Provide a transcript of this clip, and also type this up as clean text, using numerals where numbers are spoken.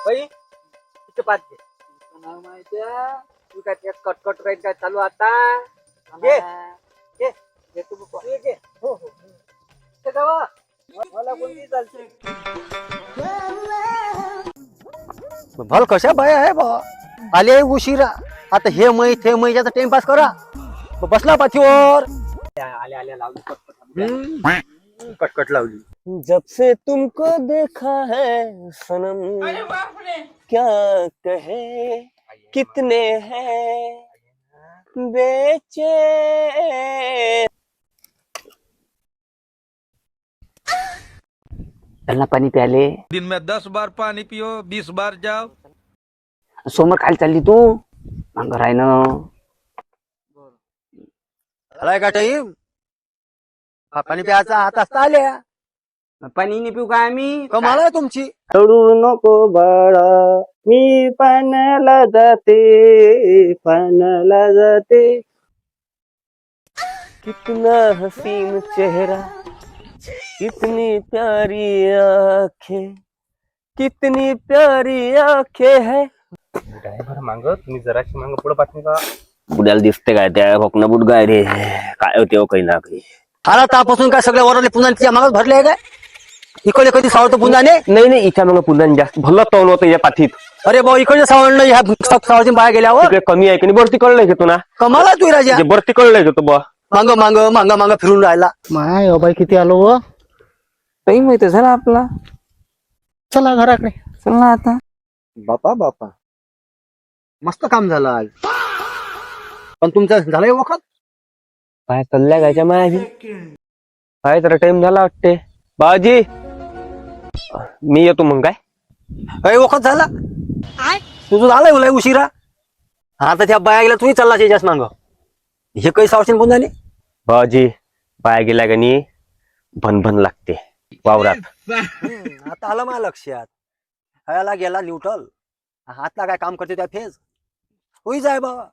बाई तिथे पाहते नाव माहितीया तू काय त्यात कटकट राहील काय चालू आता घे घे घे तू घे हो हो ते गावा मला कोणती चालते भल कशा बाया आहे बा आले उशिरा आता हे मैच्याचा टाइमपास करा बसला पाठीवर आले आले लावली कटकट लावली जब से तुमको देखा है सनम क्या कहे कितने हैं बेचे चलना पाणी प्याले दिन में 10 बार पानी पियो 20 बार जाओ सोमर खाली चालली तू अंग राय ना आलाय का टाईम पाणी प्यायचा हात असता आल्या पाणी नाही पिऊ काय आम्ही कमाल आहे तुमची रडू नको बाळा मी पाण्याला जाते कितना हसीन चेहरा कितनी प्यारी आंखें कितनी प्यारी आंखें है ड्रायव्हर मांग तुम्ही जराशी मांग पुढे पाठवू का बुड्याला दिसते काय त्या भोकना बुट गाय रे काय होते हो काही ना काही आला तापासून काय सगळ्या वरले पुन्हा तिच्या मागच भरले आहे काय इकडे कधी सावळतो पुन्हाने नाही इथं मग पुन्हा जास्त भलं तोंड होतं या पाठीत अरे भाऊ इकडे सावळण ह्या सावळची बाहेर गेल्यावर तिकडे कमी आहे की नाही बरती कळलंय घेतो ना कमाल आहे तू राजा बरती कळलंय घेतो बा मांग मांग मांग मांग फिरून राहिला माय बाई किती आलो व टाइम माहिती झाला आपला चला घराकडे चल ना आता बापा मस्त काम झालं आज पण तुमचं झालंय वखत काय चालल्या गायच्या माया काय जरा टाइम झाला वाटते बाजी मी येतो मग काय वखत झाला तुझं झालंय उलय उशिरा आता त्या बाया गेल्या तुम्ही चालला त्याच्याच मांग हे काही सावशीन पुन्हाने बाजी बाया गेल्या का नाही भनभन लागते वावरात आता आलं माझ्या लक्षात हयाला गेला न्यूट्रल हातला काय काम करते त्या फेज होई जाय बाबा